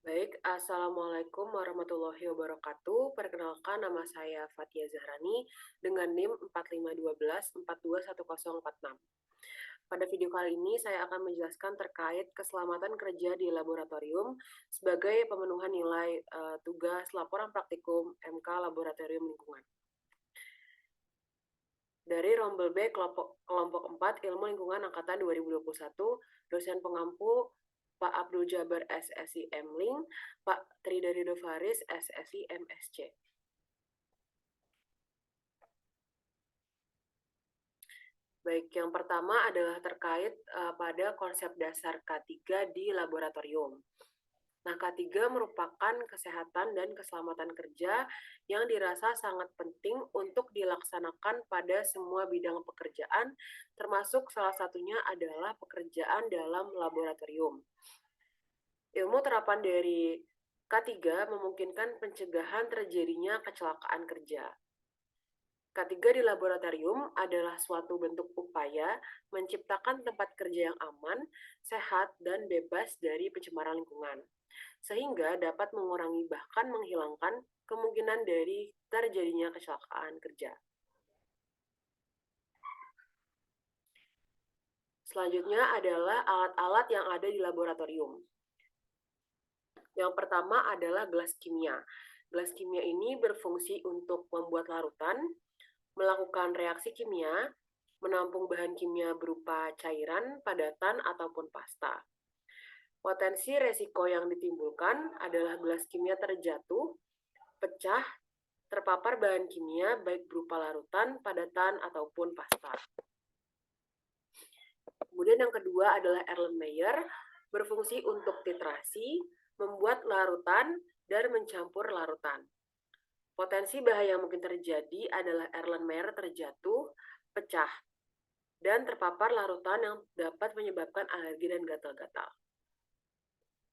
Baik, Assalamualaikum warahmatullahi wabarakatuh. Perkenalkan, nama saya Fathia Zahrani dengan NIM 4512421046. Pada video kali ini, saya akan menjelaskan terkait keselamatan kerja di laboratorium sebagai pemenuhan nilai tugas laporan praktikum MK Laboratorium Lingkungan. Dari Rombel B, kelompok 4 Ilmu Lingkungan Angkatan 2021, dosen pengampu Pak Abdul Jabar SSI Mling, Pak Tridarido Faris SSI MSC. Baik, yang pertama adalah terkait pada konsep dasar K3 di laboratorium. Nah, K3 merupakan kesehatan dan keselamatan kerja yang dirasa sangat penting untuk dilaksanakan pada semua bidang pekerjaan, termasuk salah satunya adalah pekerjaan dalam laboratorium. Ilmu terapan dari K3 memungkinkan pencegahan terjadinya kecelakaan kerja. K3 di laboratorium adalah suatu bentuk upaya menciptakan tempat kerja yang aman, sehat, dan bebas dari pencemaran lingkungan, sehingga dapat mengurangi bahkan menghilangkan kemungkinan dari terjadinya kecelakaan kerja. Selanjutnya adalah alat-alat yang ada di laboratorium. Yang pertama adalah gelas kimia. Gelas kimia ini berfungsi untuk membuat larutan, melakukan reaksi kimia, menampung bahan kimia berupa cairan, padatan, ataupun pasta. Potensi resiko yang ditimbulkan adalah gelas kimia terjatuh, pecah, terpapar bahan kimia baik berupa larutan, padatan, ataupun pasta. Kemudian yang kedua adalah Erlenmeyer, berfungsi untuk titrasi, membuat larutan, dan mencampur larutan. Potensi bahaya yang mungkin terjadi adalah Erlenmeyer terjatuh, pecah, dan terpapar larutan yang dapat menyebabkan alergi dan gatal-gatal.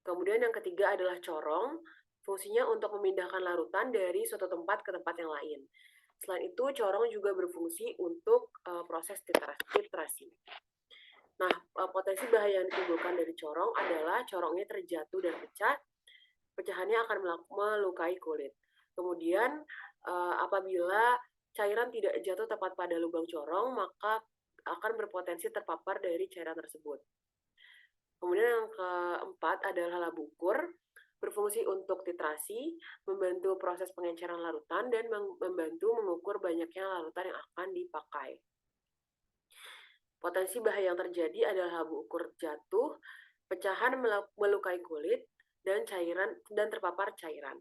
Kemudian yang ketiga adalah corong, fungsinya untuk memindahkan larutan dari suatu tempat ke tempat yang lain. Selain itu, corong juga berfungsi untuk proses titrasi. Nah, potensi bahaya yang ditimbulkan dari corong adalah corongnya terjatuh dan pecah, pecahannya akan melukai kulit. Kemudian, apabila cairan tidak jatuh tepat pada lubang corong, maka akan berpotensi terpapar dari cairan tersebut. Kemudian yang keempat adalah labu ukur, berfungsi untuk titrasi, membantu proses pengenceran larutan, dan membantu mengukur banyaknya larutan yang akan dipakai. Potensi bahaya yang terjadi adalah labu ukur jatuh, pecahan melukai kulit, dan terpapar cairan.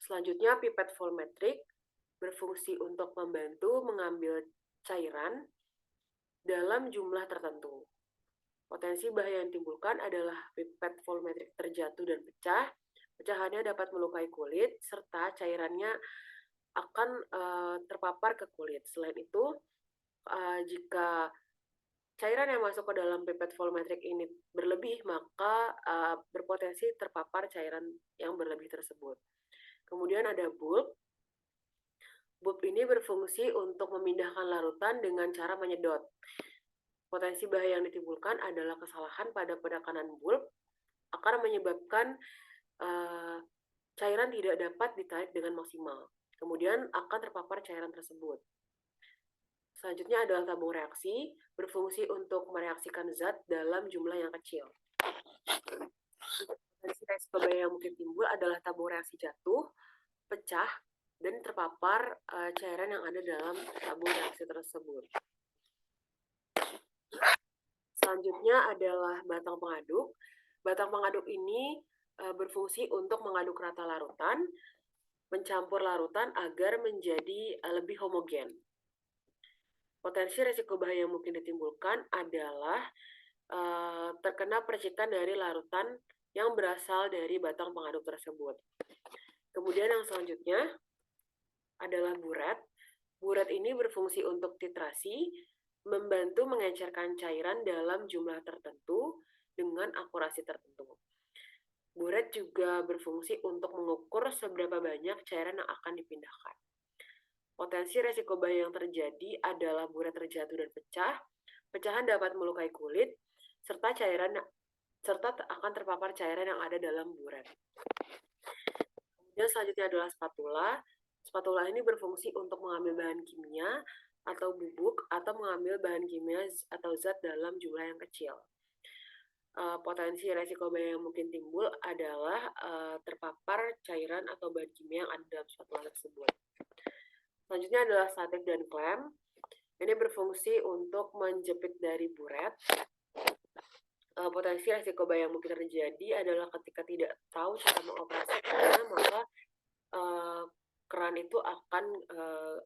Selanjutnya, pipet volumetrik berfungsi untuk membantu mengambil cairan dalam jumlah tertentu. Potensi bahaya yang ditimbulkan adalah pipet volumetrik terjatuh dan pecah, pecahannya dapat melukai kulit, serta cairannya akan terpapar ke kulit. Selain itu, jika cairan yang masuk ke dalam pipet volumetrik ini berlebih, maka berpotensi terpapar cairan yang berlebih tersebut. Kemudian ada bulb. Bulb ini berfungsi untuk memindahkan larutan dengan cara menyedot. Potensi bahaya yang ditimbulkan adalah kesalahan pada penekanan bulb akan menyebabkan cairan tidak dapat ditarik dengan maksimal. Kemudian akan terpapar cairan tersebut. Selanjutnya adalah tabung reaksi, berfungsi untuk mereaksikan zat dalam jumlah yang kecil. Potensi resiko bahaya yang mungkin timbul adalah tabung reaksi jatuh, pecah, dan terpapar cairan yang ada dalam tabung reaksi tersebut. Selanjutnya adalah batang pengaduk. Batang pengaduk ini berfungsi untuk mengaduk rata larutan, mencampur larutan agar menjadi lebih homogen. Potensi resiko bahaya yang mungkin ditimbulkan adalah terkena percikan dari larutan yang berasal dari batang pengaduk tersebut. Kemudian yang selanjutnya adalah buret. Buret ini berfungsi untuk titrasi, membantu mengencerkan cairan dalam jumlah tertentu dengan akurasi tertentu. Buret juga berfungsi untuk mengukur seberapa banyak cairan yang akan dipindahkan. Potensi resiko bahaya yang terjadi adalah buret terjatuh dan pecah, pecahan dapat melukai kulit, serta cairan serta akan terpapar cairan yang ada dalam buret. Kemudian selanjutnya adalah spatula. Spatula ini berfungsi untuk mengambil bahan kimia atau bubuk atau mengambil bahan kimia atau zat dalam jumlah yang kecil. Potensi resiko bahaya yang mungkin timbul adalah terpapar cairan atau bahan kimia yang ada dalam spatula tersebut. Selanjutnya adalah statik dan klem. Ini berfungsi untuk menjepit dari buret. Potensi resiko bahaya yang mungkin terjadi adalah ketika tidak tahu cara mengoperasikannya, maka keran itu akan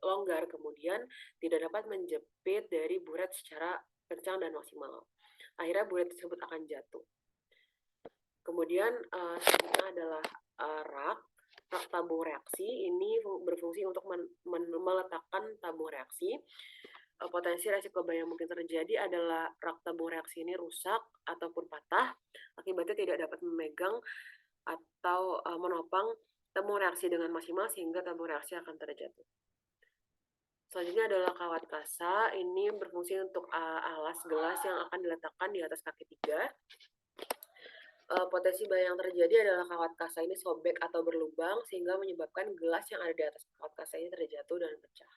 longgar, kemudian tidak dapat menjepit dari buret secara kencang dan maksimal. Akhirnya buret tersebut akan jatuh. Kemudian selanjutnya adalah rak tabung reaksi. Ini berfungsi untuk meletakkan tabung reaksi. Potensi resiko bahaya yang mungkin terjadi adalah rak tabung reaksi ini rusak ataupun patah, akibatnya tidak dapat memegang atau menopang tabung reaksi dengan maksimal sehingga tabung reaksi akan terjatuh. Selanjutnya adalah kawat kasa. Ini berfungsi untuk alas gelas yang akan diletakkan di atas kaki 3. Potensi bahaya yang terjadi adalah kawat kasa ini sobek atau berlubang sehingga menyebabkan gelas yang ada di atas kawat kasa ini terjatuh dan pecah.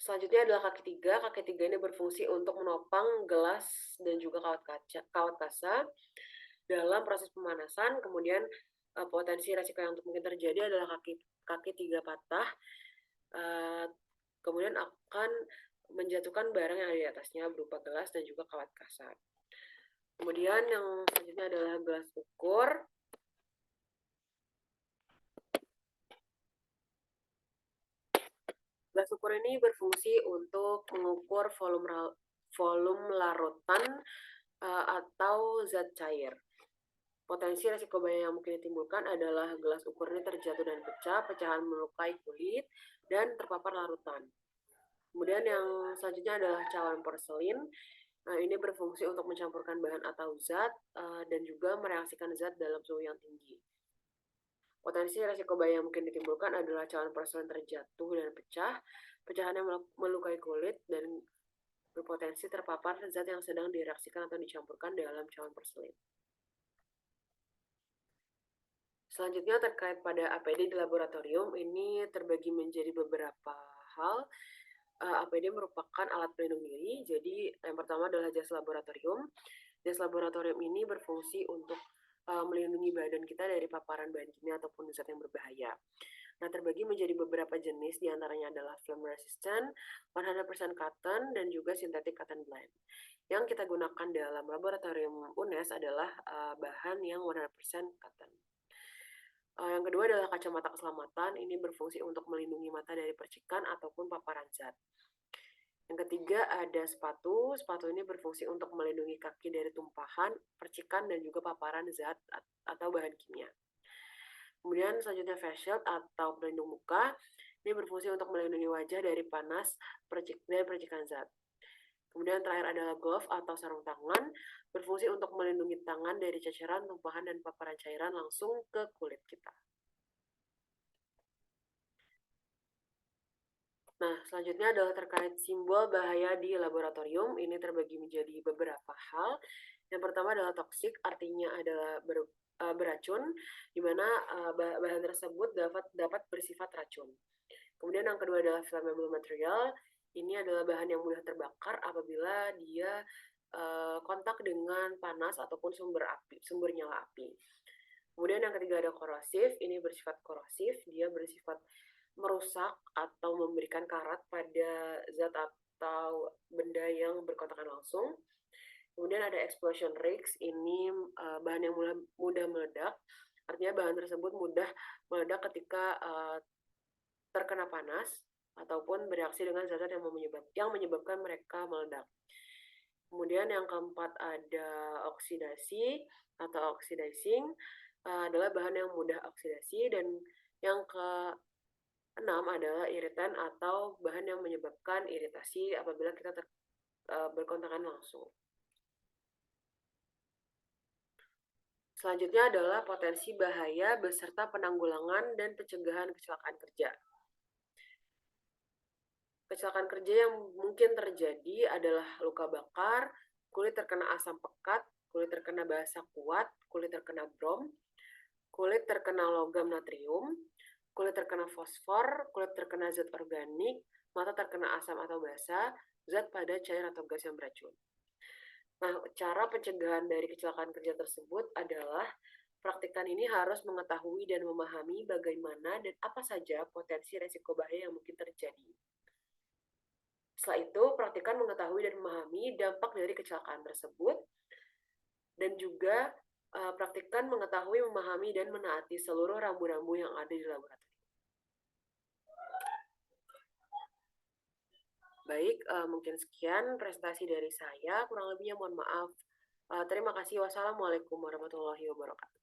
Selanjutnya adalah kaki 3. Kaki 3 ini berfungsi untuk menopang gelas dan juga kawat kasa dalam proses pemanasan. Kemudian potensi resiko yang mungkin terjadi adalah kaki 3 patah, kemudian akan menjatuhkan barang yang ada di atasnya berupa gelas dan juga kawat kasa. Kemudian yang selanjutnya adalah gelas ukur. Gelas ukur ini berfungsi untuk mengukur volume larutan atau zat cair. Potensi resiko bahaya yang mungkin ditimbulkan adalah gelas ukur ini terjatuh dan pecah, pecahan melukai kulit, dan terpapar larutan. Kemudian yang selanjutnya adalah cawan porselin. Ini berfungsi untuk mencampurkan bahan atau zat dan juga mereaksikan zat dalam suhu yang tinggi. Potensi resiko bahaya yang mungkin ditimbulkan adalah cawan porselin terjatuh dan pecah, pecahan yang melukai kulit, dan berpotensi terpapar zat yang sedang direaksikan atau dicampurkan dalam cawan porselin. Selanjutnya terkait pada APD di laboratorium, ini terbagi menjadi beberapa hal. APD merupakan alat pelindung diri, jadi yang pertama adalah jas laboratorium. Jas laboratorium ini berfungsi untuk melindungi badan kita dari paparan bahan kimia ataupun zat yang berbahaya. Nah, terbagi menjadi beberapa jenis, diantaranya adalah film resistant, 100% cotton, dan juga synthetic cotton blend. Yang kita gunakan dalam laboratorium UNES adalah bahan yang 100% cotton. Yang kedua adalah kacamata keselamatan. Ini berfungsi untuk melindungi mata dari percikan ataupun paparan zat. Yang ketiga ada sepatu. Sepatu ini berfungsi untuk melindungi kaki dari tumpahan, percikan, dan juga paparan zat atau bahan kimia. Kemudian selanjutnya face shield atau pelindung muka. Ini berfungsi untuk melindungi wajah dari panas dan percikan zat. Kemudian terakhir adalah glove atau sarung tangan, berfungsi untuk melindungi tangan dari ceceran, tumpahan, dan paparan cairan langsung ke kulit kita. Nah, selanjutnya adalah terkait simbol bahaya di laboratorium. Ini terbagi menjadi beberapa hal. Yang pertama adalah toksik, artinya adalah beracun, di mana bahan tersebut dapat bersifat racun. Kemudian yang kedua adalah flammable material. Ini adalah bahan yang mudah terbakar apabila dia kontak dengan panas ataupun sumber nyala api. Kemudian yang ketiga ada korosif. Ini bersifat korosif, dia bersifat merusak atau memberikan karat pada zat atau benda yang berkontakan langsung. Kemudian ada explosion risks. Ini bahan yang mudah meledak. Artinya bahan tersebut mudah meledak ketika terkena panas ataupun bereaksi dengan zat yang menyebabkan mereka meledak. Kemudian yang keempat ada oksidasi atau oxidizing, adalah bahan yang mudah oksidasi. Dan yang keenam adalah iritan atau bahan yang menyebabkan iritasi apabila kita berkontakan langsung. Selanjutnya adalah potensi bahaya beserta penanggulangan dan pencegahan kecelakaan kerja. Kecelakaan kerja yang mungkin terjadi adalah luka bakar, kulit terkena asam pekat, kulit terkena basa kuat, kulit terkena brom, kulit terkena logam natrium, kulit terkena fosfor, kulit terkena zat organik, mata terkena asam atau basa, zat pada cair atau gas yang beracun. Nah, cara pencegahan dari kecelakaan kerja tersebut adalah praktikan ini harus mengetahui dan memahami bagaimana dan apa saja potensi resiko bahaya yang mungkin terjadi. Setelah itu, praktikan mengetahui dan memahami dampak dari kecelakaan tersebut, dan juga praktikan mengetahui, memahami, dan menaati seluruh rambu-rambu yang ada di laboratorium. Baik, mungkin sekian presentasi dari saya. Kurang lebihnya mohon maaf. Terima kasih. Wassalamualaikum warahmatullahi wabarakatuh.